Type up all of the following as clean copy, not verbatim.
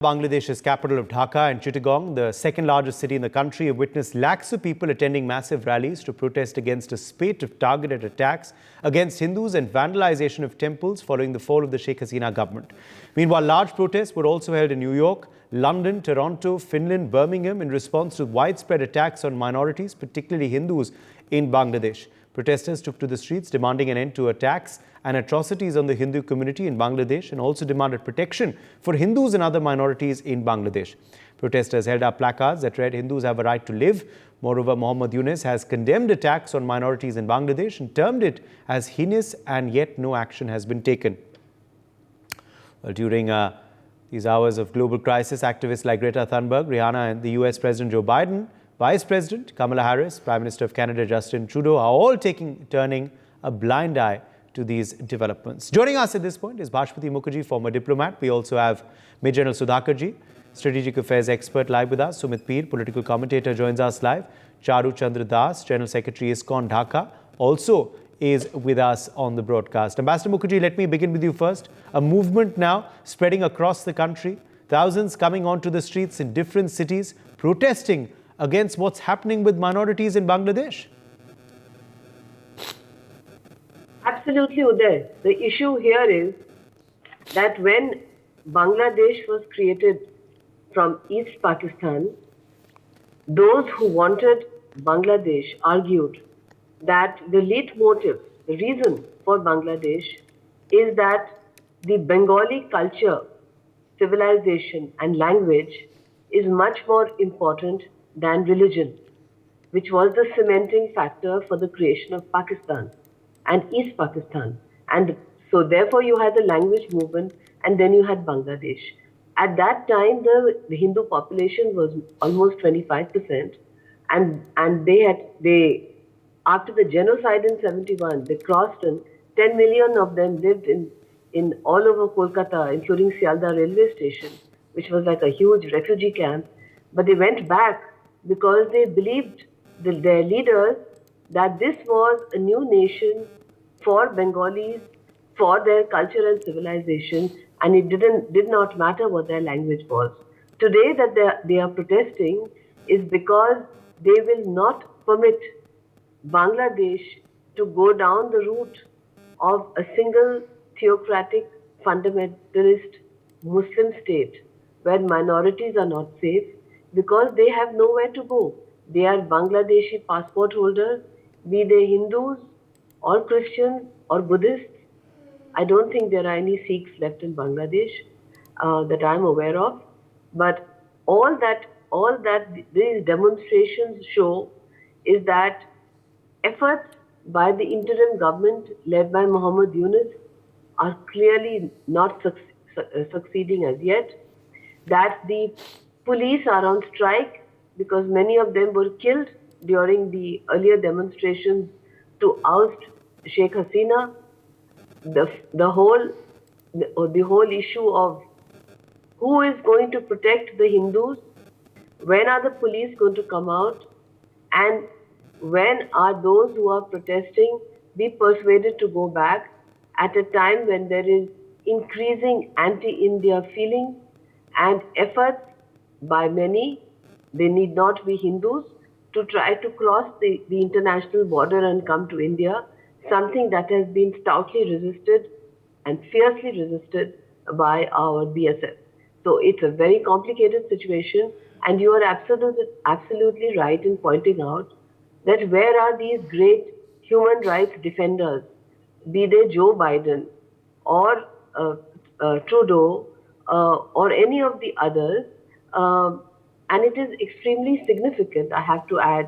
Bangladesh's capital of Dhaka and Chittagong, the second largest city in the country, have witnessed lakhs of people attending massive rallies to protest against a spate of targeted attacks against Hindus and vandalization of temples following the fall of the Sheikh Hasina government. Meanwhile, large protests were also held in New York, London, Toronto, Finland, Birmingham in response to widespread attacks on minorities, particularly Hindus, in Bangladesh. Protesters took to the streets demanding an end to attacks and atrocities on the Hindu community in Bangladesh and also demanded protection for Hindus and other minorities in Bangladesh. Protesters held up placards that read, "Hindus have a right to live." Moreover, Muhammad Yunus has condemned attacks on minorities in Bangladesh and termed it as heinous, and yet no action has been taken. Well, during these hours of global crisis, activists like Greta Thunberg, Rihanna and the US President Joe Biden, Vice President Kamala Harris, Prime Minister of Canada Justin Trudeau are all turning a blind eye to these developments. Joining us at this point is Bhashpati Mukherjee, former diplomat. We also have Major General Sudhakarji, Strategic Affairs expert, live with us. Sumit Peer, political commentator, joins us live. Charu Chandra Das, General Secretary ISKCON Dhaka, also is with us on the broadcast. Ambassador Mukherjee, let me begin with you first. A movement now spreading across the country, thousands coming onto the streets in different cities, protesting against what's happening with minorities in Bangladesh. Absolutely, Uday. The issue here is that when Bangladesh was created from East Pakistan, those who wanted Bangladesh argued that the leitmotif, the reason for Bangladesh is that the Bengali culture, civilization and language is much more important than religion, which was the cementing factor for the creation of Pakistan and East Pakistan. And so therefore you had the language movement and then you had Bangladesh. At that time, the Hindu population was almost 25%. And they after the genocide in 71, they crossed and 10 million of them lived in all over Kolkata, including Sialdah railway station, which was like a huge refugee camp. But they went back because they believed their leaders that this was a new nation for Bengalis, for their culture and civilization, and it did not matter what their language was. Today that they are protesting is because they will not permit Bangladesh to go down the route of a single theocratic fundamentalist Muslim state where minorities are not safe, because they have nowhere to go. They are Bangladeshi passport holders, be they Hindus or Christians or Buddhists. I don't think there are any Sikhs left in Bangladesh that I'm aware of. But all that these demonstrations show is that efforts by the interim government led by Muhammad Yunus are clearly not succeeding as yet. That the police are on strike because many of them were killed during the earlier demonstrations to oust Sheikh Hasina. The whole issue of who is going to protect the Hindus, when are the police going to come out, and when are those who are protesting be persuaded to go back at a time when there is increasing anti-India feeling and efforts by many, they need not be Hindus, to try to cross the international border and come to India, something that has been stoutly resisted and fiercely resisted by our BSF. So it's a very complicated situation, and you are absolutely right in pointing out that where are these great human rights defenders, be they Joe Biden or Trudeau or any of the others. And it is extremely significant, I have to add,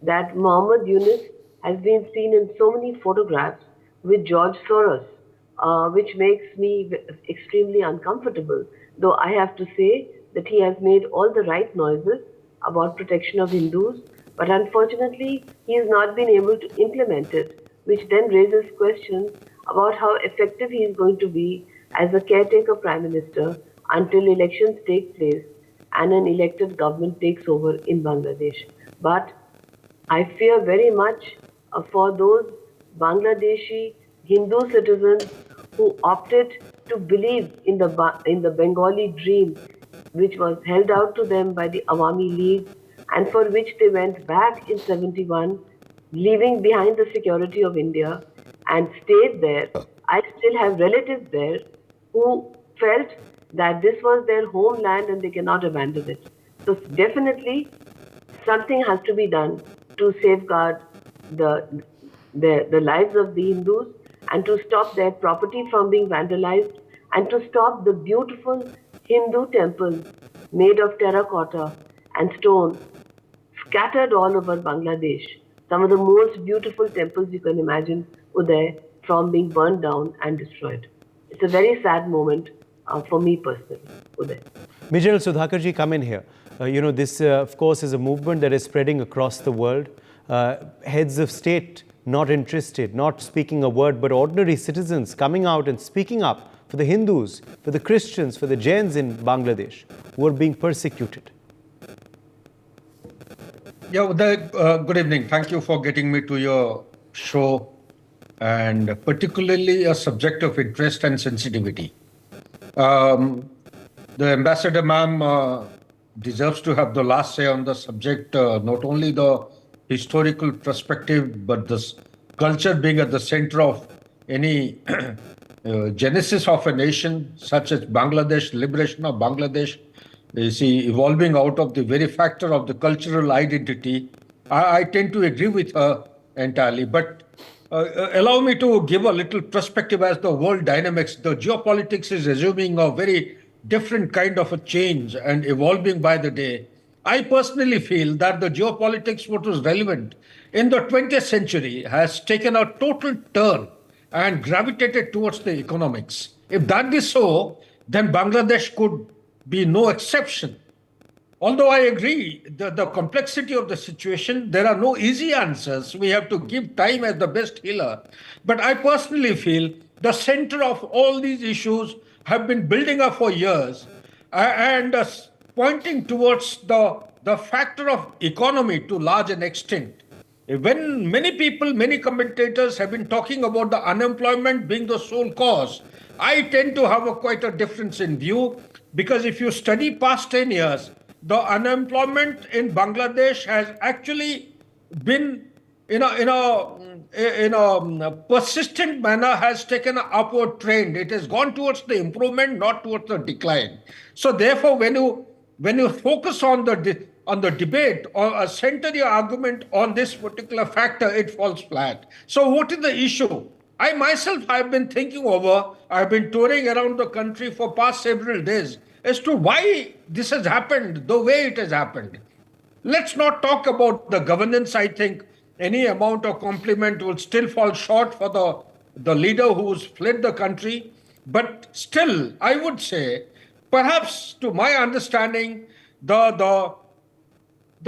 that Muhammad Yunus has been seen in so many photographs with George Soros, which makes me extremely uncomfortable. Though I have to say that he has made all the right noises about protection of Hindus, but unfortunately he has not been able to implement it, which then raises questions about how effective he is going to be as a caretaker prime minister until elections take place and an elected government takes over in Bangladesh. But I fear very much for those Bangladeshi Hindu citizens who opted to believe in the Bengali dream which was held out to them by the Awami League and for which they went back in 71, leaving behind the security of India and stayed there. I still have relatives there who felt that this was their homeland and they cannot abandon it. So definitely something has to be done to safeguard the lives of the Hindus and to stop their property from being vandalized and to stop the beautiful Hindu temples made of terracotta and stone scattered all over Bangladesh. Some of the most beautiful temples you can imagine, Uday, from being burned down and destroyed. It's a very sad moment for me personally, Uday. Major Sudhakarji, come in here. This, of course, is a movement that is spreading across the world. Heads of state not interested, not speaking a word, but ordinary citizens coming out and speaking up for the Hindus, for the Christians, for the Jains in Bangladesh who are being persecuted. Yeah, Uday, good evening. Thank you for getting me to your show, and particularly a subject of interest and sensitivity. The ambassador, ma'am, deserves to have the last say on the subject, not only the historical perspective, but this culture being at the center of any genesis of a nation such as Bangladesh, liberation of Bangladesh, you see, evolving out of the very factor of the cultural identity. I tend to agree with her entirely, but allow me to give a little perspective as the world dynamics. The geopolitics is assuming a very different kind of a change and evolving by the day. I personally feel that the geopolitics, what was relevant in the 20th century, has taken a total turn and gravitated towards the economics. If that is so, then Bangladesh could be no exception. Although I agree the complexity of the situation, there are no easy answers. We have to give time as the best healer. But I personally feel the center of all these issues have been building up for years and pointing towards the factor of economy to large an extent. When many people, many commentators have been talking about the unemployment being the sole cause, I tend to have quite a difference in view, because if you study past 10 years, the unemployment in Bangladesh has actually been in a persistent manner, has taken an upward trend. It has gone towards the improvement, not towards the decline. So therefore, when you focus on the debate or center your argument on this particular factor, it falls flat. So what is the issue? I myself have been thinking over, I've been touring around the country for past several days as to why this has happened the way it has happened. Let's not talk about the governance. I think any amount of compliment will still fall short for the leader who's fled the country. But still, I would say, perhaps to my understanding, the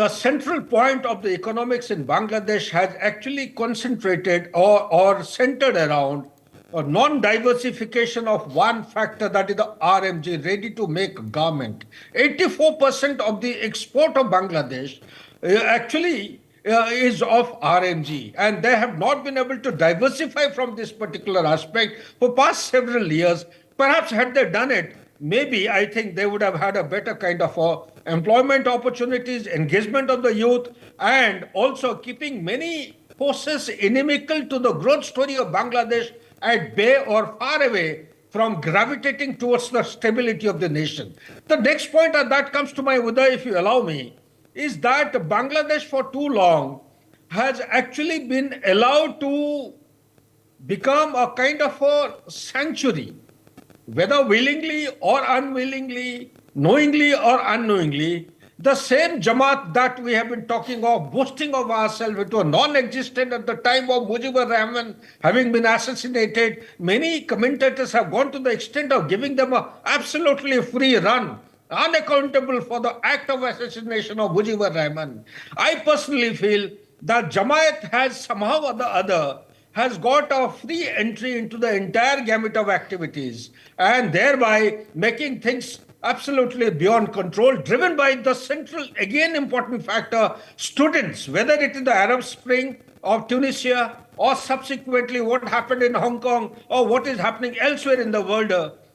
central point of the economics in Bangladesh has actually concentrated or centered around a non-diversification of one factor, that is the RMG, ready-to-make garment. 84% of the export of Bangladesh actually is of RMG, and they have not been able to diversify from this particular aspect for past several years. Perhaps had they done it, maybe I think they would have had a better kind of employment opportunities, engagement of the youth, and also keeping many forces inimical to the growth story of Bangladesh at bay or far away from gravitating towards the stability of the nation. The next point that comes to my Uday, if you allow me, is that Bangladesh for too long has actually been allowed to become a kind of a sanctuary, whether willingly or unwillingly, knowingly or unknowingly. The same Jamaat that we have been talking of, boasting of ourselves, it was non-existent at the time of Mujibur Rahman having been assassinated. Many commentators have gone to the extent of giving them an absolutely free run, unaccountable for the act of assassination of Mujibur Rahman. I personally feel that Jamaat has somehow or the other has got a free entry into the entire gamut of activities, and thereby making things absolutely beyond control, driven by the central, again important factor, students, whether it is the Arab Spring of Tunisia or subsequently what happened in Hong Kong or what is happening elsewhere in the world.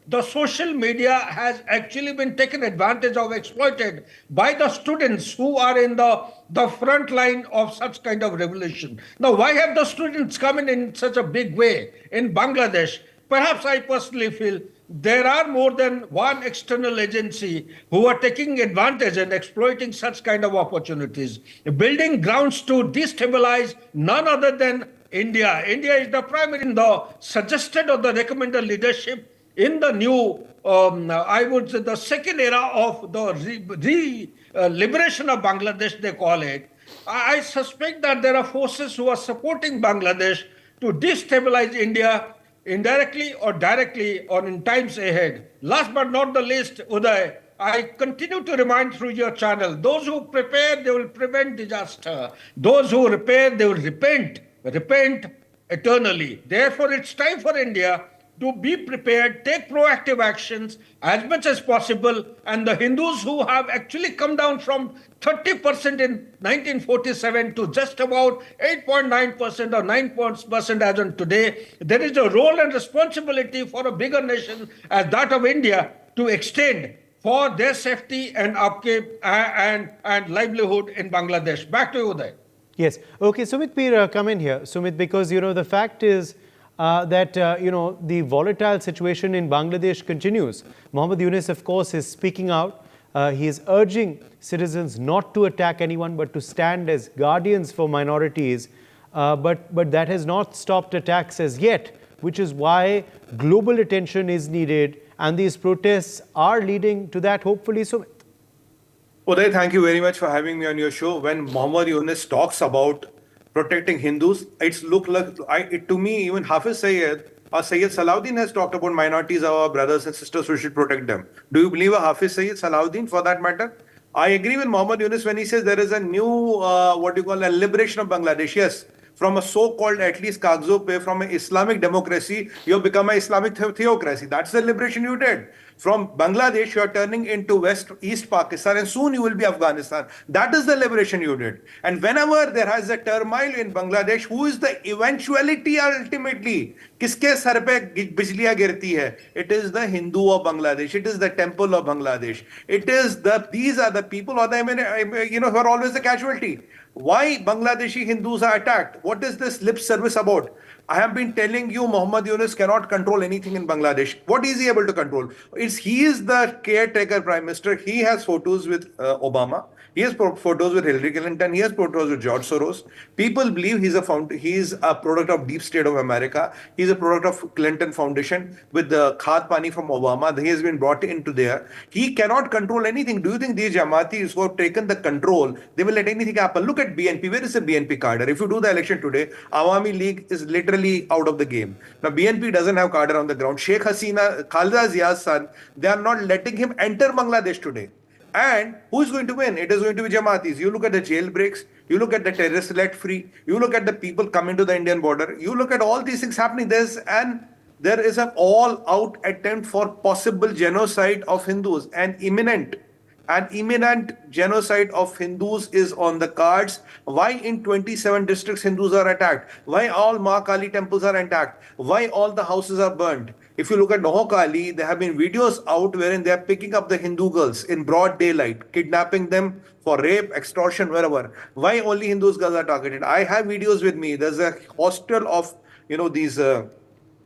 the social media has actually been taken advantage of, exploited by the students who are in the front line of such kind of revolution. Now, why have the students come in such a big way in Bangladesh? Perhaps I personally feel there are more than one external agency who are taking advantage and exploiting such kind of opportunities, building grounds to destabilize none other than India. India is the primary in the suggested or the recommended leadership in the new, I would say, the second era of the liberation of Bangladesh, they call it. I suspect that there are forces who are supporting Bangladesh to destabilize India indirectly or directly or in times ahead. Last but not the least, Uday, I continue to remind through your channel, those who prepare, they will prevent disaster. Those who repair, they will repent eternally. Therefore, it's time for India to be prepared, take proactive actions as much as possible. And the Hindus who have actually come down from 30% in 1947 to just about 8.9% or 9% as on today, there is a role and responsibility for a bigger nation as that of India to extend for their safety and upkeep and livelihood in Bangladesh. Back to you, Uday. Yes. Okay, Sumit Peer, come in here. Sumit, because, the fact is that, the volatile situation in Bangladesh continues. Muhammad Yunus, of course, is speaking out. He is urging citizens not to attack anyone, but to stand as guardians for minorities. But that has not stopped attacks as yet, which is why global attention is needed. And these protests are leading to that, hopefully, Sumit. Uday, thank you very much for having me on your show. When Muhammad Yunus talks about protecting Hindus, to me, even Hafiz Sayyid or Sayyid Salahuddin has talked about minorities, our brothers and sisters, we should protect them. Do you believe a Hafiz Sayyid Salahuddin for that matter? I agree with Muhammad Yunus when he says there is a new, a liberation of Bangladesh. Yes, from a so-called, at least Kagzo pe, from an Islamic democracy, you have become an Islamic theocracy. That's the liberation you did. From Bangladesh, you are turning into East Pakistan, and soon you will be Afghanistan. That is the liberation you did. And whenever there has a turmoil in Bangladesh, who is the eventuality ultimately? Kiske sar pe bijliyan girti hai? It is the Hindu of Bangladesh. It is the temple of Bangladesh. These are the people, who are always the casualty. Why Bangladeshi Hindus are attacked? What is this lip service about? I have been telling you Muhammad Yunus cannot control anything in Bangladesh. What is he able to control? He is the caretaker prime minister. He has photos with Obama. He has photos with Hillary Clinton. He has photos with George Soros. People believe he is a product of deep state of America. He is a product of Clinton Foundation with the Khad Pani from Obama. He has been brought into there. He cannot control anything. Do you think these Jamatis who have taken the control, they will let anything happen? Look at BNP. Where is the BNP cadre? If you do the election today, Awami League is literally out of the game. Now, BNP doesn't have cadre on the ground. Sheikh Hasina, Khalida Zia's son, they are not letting him enter Bangladesh today. And who is going to win? It is going to be Jamatis. You look at the jailbreaks, you look at the terrorists let free, you look at the people coming to the Indian border, you look at all these things happening. There is an all-out attempt for possible genocide of Hindus, an imminent genocide of Hindus is on the cards. Why in 27 districts Hindus are attacked? Why all Ma Kali temples are attacked? Why all the houses are burned? If you look at Nohokali, there have been videos out wherein they are picking up the Hindu girls in broad daylight, kidnapping them for rape, extortion, wherever. Why only Hindus girls are targeted? I have videos with me. There's a hostel of, these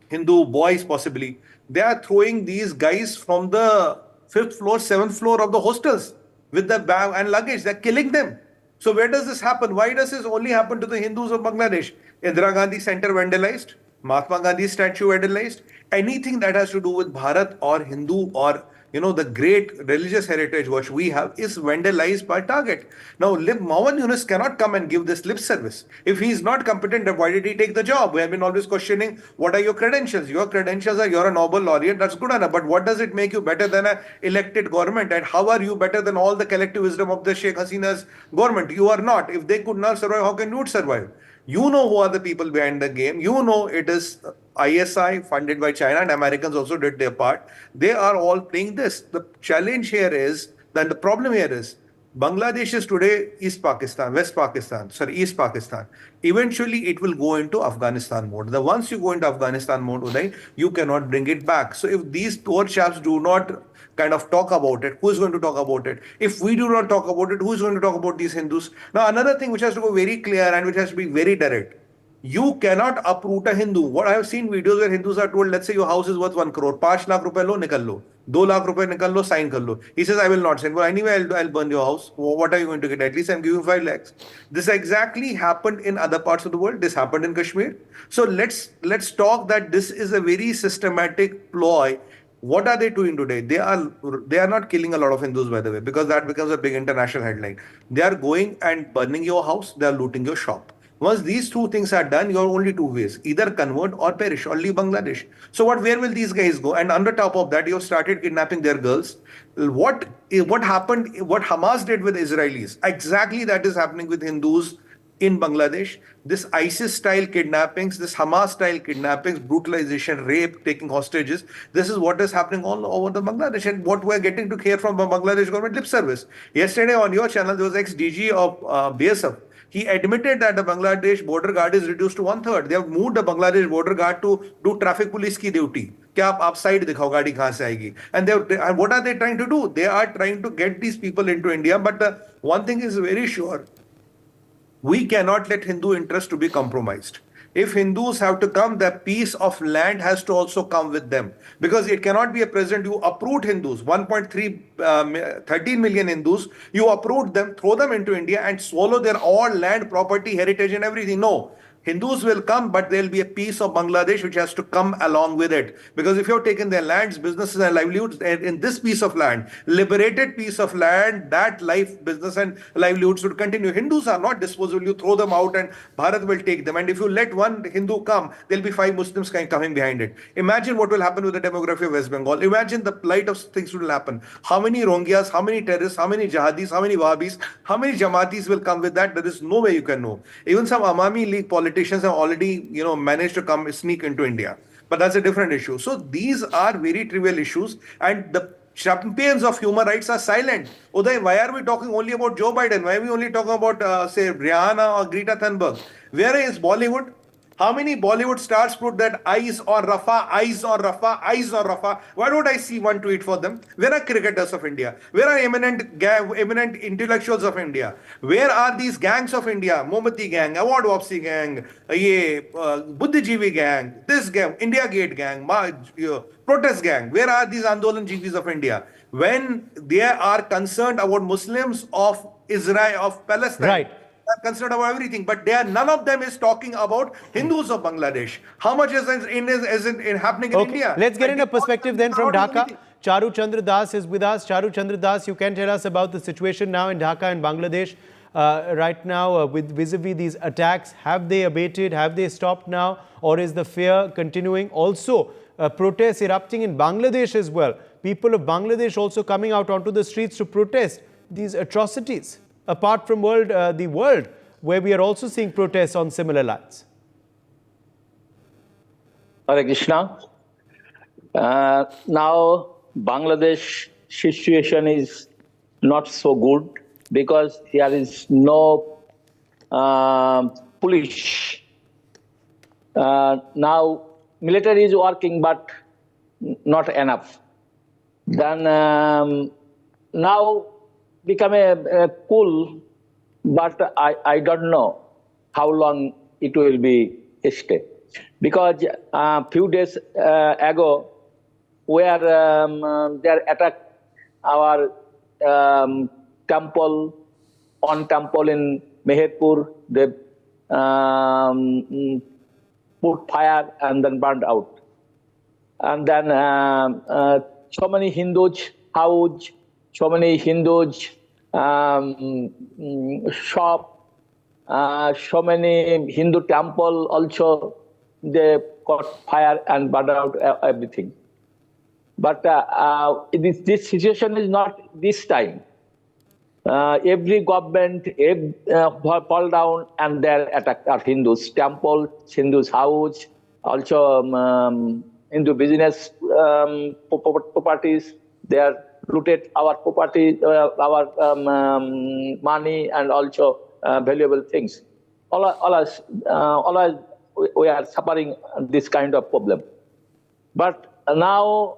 Hindu boys possibly. They are throwing these guys from the 5th floor, 7th floor of the hostels with the bag and luggage. They're killing them. So where does this happen? Why does this only happen to the Hindus of Bangladesh? Indira Gandhi Center vandalized, Mahatma Gandhi's statue vandalized. Anything that has to do with Bharat or Hindu or the great religious heritage which we have is vandalized by target. Now, Muhammad Yunus cannot come and give this lip service. If he is not competent, then why did he take the job? We have been always questioning, what are your credentials? Your credentials are you're a Nobel laureate, that's good enough. But what does it make you better than an elected government? And how are you better than all the collective wisdom of the Sheikh Hasina's government? You are not. If they could not survive, how can you survive? You know who are the people behind the game. You know it is ISI funded by China, and Americans also did their part. They are all playing this. The challenge here is, then the problem here is, Bangladesh is today East Pakistan, East Pakistan. Eventually, it will go into Afghanistan mode. Once you go into Afghanistan mode, Uday, you cannot bring it back. So if these poor chaps do not kind of talk about it, who is going to talk about it? If we do not talk about it, who is going to talk about these Hindus? Now, another thing which has to go very clear and which has to be very direct. You cannot uproot a Hindu. What I have seen videos where Hindus are told, let's say your house is worth 1 crore, 5 lakh rupees lo, nikal lo. 2 lakh rupees nikal lo, sign kar lo. He says, I will not sign. Well, anyway, I'll burn your house. What are you going to get? At least I'm giving 5 lakhs. This exactly happened in other parts of the world. This happened in Kashmir. So let's talk that this is a very systematic ploy. What are they doing today? They are not killing a lot of Hindus, by the way, because that becomes a big international headline. They are going and burning your house. They are looting your shop. Once these two things are done, you're only two ways: either convert or perish or leave Bangladesh. So where will these guys go? And on the top of that, you've started kidnapping their girls. What happened? What Hamas did with Israelis? Exactly that is happening with Hindus in Bangladesh. This ISIS-style kidnappings, this Hamas-style kidnappings, brutalization, rape, taking hostages. This is what is happening all over the Bangladesh, and what we're getting to hear from the Bangladesh government lip service. Yesterday on your channel, there was ex-DG of BSF. He admitted that the Bangladesh border guard is reduced to 1/3. They have moved the Bangladesh border guard to do traffic police ki duty. क्या आप side दिखाओ गाड़ी कहाँ से आएगी? And what are they trying to do? They are trying to get these people into India. But one thing is very sure: we cannot let Hindu interest to be compromised. If Hindus have to come, the piece of land has to also come with them. Because it cannot be a president, you uproot Hindus, 13 million Hindus, you uproot them, throw them into India and swallow their all land, property, heritage and everything. No. Hindus will come, but there will be a piece of Bangladesh which has to come along with it. Because if you've taken their lands, businesses and livelihoods, in this piece of land, liberated piece of land, that life, business and livelihoods should continue. Hindus are not disposable. You throw them out and Bharat will take them. And if you let one Hindu come, there'll be 5 Muslims coming behind it. Imagine what will happen with the demography of West Bengal. Imagine the plight of things will happen. How many Rohingyas, how many terrorists, how many jihadis, how many Wahhabis, how many Jamatis will come with that? There is no way you can know. Even some Awami League politicians have already, managed to sneak into India. But that's a different issue. So these are very trivial issues, and the champions of human rights are silent. Uday, why are we talking only about Joe Biden? Why are we only talking about, say, Rihanna or Greta Thunberg? Where is Bollywood? How many Bollywood stars put that eyes on Rafah, eyes on Rafah, eyes on Rafah? Why don't I see one tweet for them? Where are cricketers of India? Where are eminent intellectuals of India? Where are these gangs of India? Mombati gang, Award Wapsi gang, Buddhijeevi gang, this gang, India Gate gang, protest gang. Where are these Andolan Jeevis of India? When they are concerned about Muslims of Israel, of Palestine. Right. Are concerned about everything, but none of them is talking about Hindus of Bangladesh. How much is happening in India? Let's get into perspective then from Dhaka. Charu Chandra Das is with us. Charu Chandra Das, you can tell us about the situation now in Dhaka and Bangladesh right now with vis-a-vis these attacks. Have they abated? Have they stopped now? Or is the fear continuing? Also, protests erupting in Bangladesh as well. People of Bangladesh also coming out onto the streets to protest these atrocities. Apart from the world, where we are also seeing protests on similar lines. Hare Krishna. Now, Bangladesh situation is not so good because there is no police. Now, military is working, but not enough. Then now, become a cool, but I don't know how long it will be stay. Because a few days ago, where they attacked our temple in Meherpur, they put fire and then burned out. And then so many Hindus house, so many Hindus shop, so many Hindu temple also, they caught fire and burned out everything. But this situation is not this time. Every government fall down and they attack our Hindus temple, Hindus house, also Hindu business properties, they are looted our property, our money, and also valuable things. Always, we are suffering this kind of problem. But now,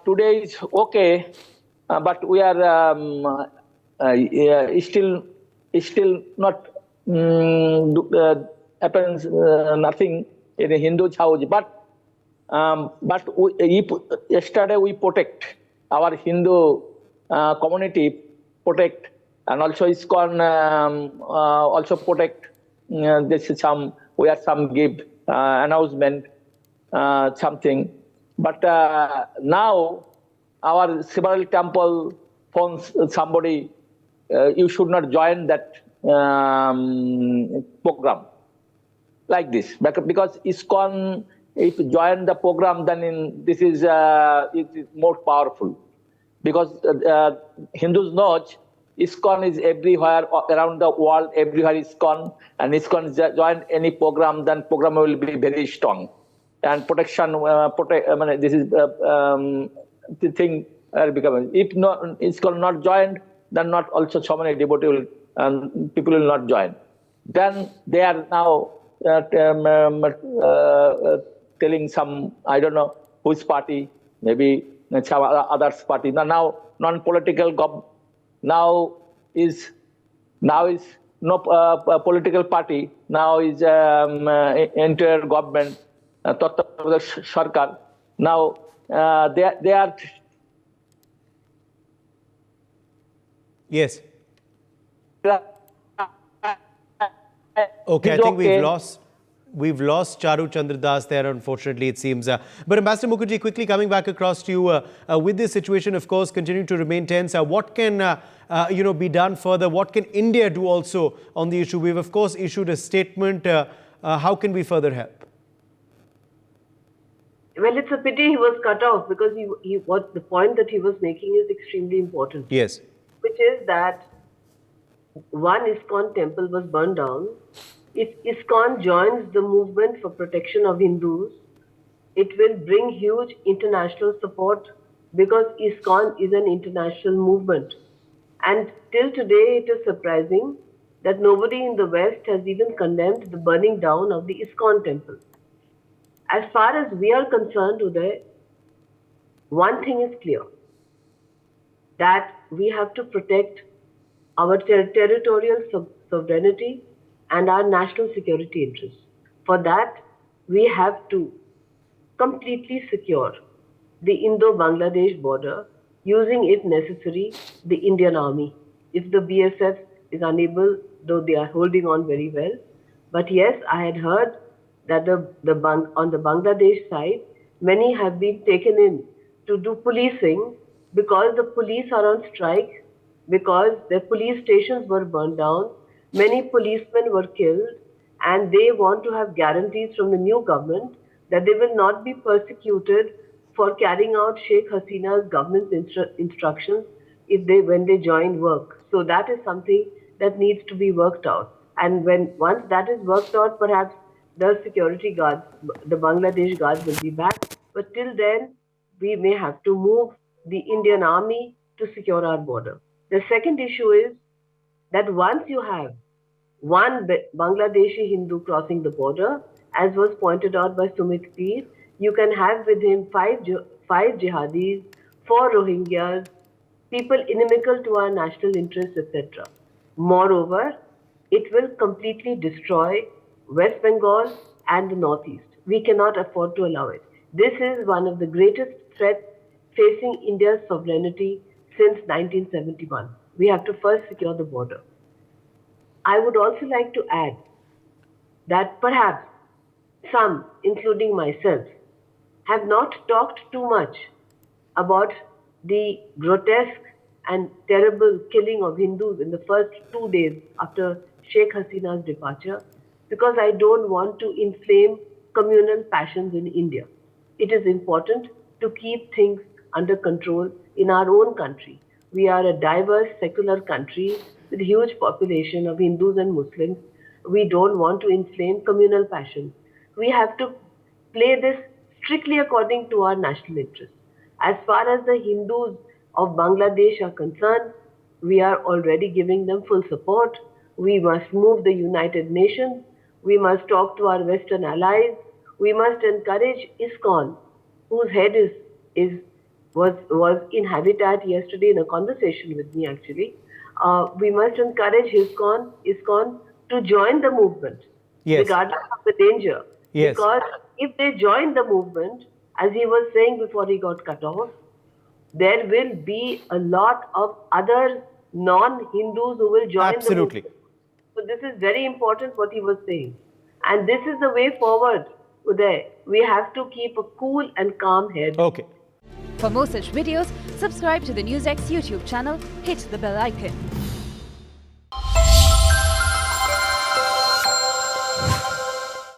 today is okay, but we are still not happens nothing in a Hindu's house. But yesterday we protect our Hindu community, protect, and also ISKCON also protect. This is we have some give announcement, something. But now our several temple phones somebody, you should not join that program like this, because ISKCON, if you join the program, then this is it is more powerful, because Hindus know ISKCON is everywhere around the world, everywhere ISKCON, and ISKCON is join any program, then program will be very strong, and protection this is the thing becoming. If not ISKCON not joined, then not also so many devotee will, people will not join. Then they are now telling some, I don't know whose party, maybe some others party. Now non-political now is no political party. Now is entire government, Sarkar. Now they are. Yes. Okay, I think we've lost Charu Chandradas there, unfortunately, it seems. But Ambassador Mukherjee, quickly coming back across to you, with this situation, of course, continuing to remain tense, what can be done further? What can India do also on the issue? We've, of course, issued a statement. How can we further help? Well, it's a pity he was cut off, because what the point that he was making is extremely important. Yes. Which is that one ISKCON temple was burned down. If ISKCON joins the movement for protection of Hindus, it will bring huge international support, because ISKCON is an international movement. And till today, it is surprising that nobody in the West has even condemned the burning down of the ISKCON temple. As far as we are concerned, Uday, one thing is clear, that we have to protect our territorial sovereignty and our national security interests. For that, we have to completely secure the Indo-Bangladesh border, using, if necessary, the Indian Army. If the BSF is unable, though they are holding on very well. But yes, I had heard that on the Bangladesh side, many have been taken in to do policing, because the police are on strike, because their police stations were burned down, many policemen were killed, and they want to have guarantees from the new government that they will not be persecuted for carrying out Sheikh Hasina's government's instructions when they join work. So that is something that needs to be worked out. And once that is worked out, perhaps the security guards, the Bangladesh guards, will be back. But till then, we may have to move the Indian Army to secure our border. The second issue is that once you have one Bangladeshi Hindu crossing the border, as was pointed out by Sumit Peer, you can have with him five jihadis, 4 Rohingyas, people inimical to our national interests, etc. Moreover, it will completely destroy West Bengal and the Northeast. We cannot afford to allow it. This is one of the greatest threats facing India's sovereignty since 1971. We have to first secure the border. I would also like to add that perhaps some, including myself, have not talked too much about the grotesque and terrible killing of Hindus in the first 2 days after Sheikh Hasina's departure, because I don't want to inflame communal passions in India. It is important to keep things under control in our own country. We are a diverse secular country with a huge population of Hindus and Muslims. We don't want to inflame communal passions. We have to play this strictly according to our national interests. As far as the Hindus of Bangladesh are concerned, we are already giving them full support. We must move the United Nations. We must talk to our Western allies. We must encourage ISKCON, whose head was in Habitat yesterday in a conversation with me actually. We must encourage ISKCON to join the movement, Yes. regardless of the danger. Yes. Because if they join the movement, as he was saying before he got cut off, there will be a lot of other non-Hindus who will join Absolutely. the movement. So this is very important what he was saying. And this is the way forward, Uday. We have to keep a cool and calm head. Okay. For more such videos, subscribe to the NewsX YouTube channel, hit the bell icon.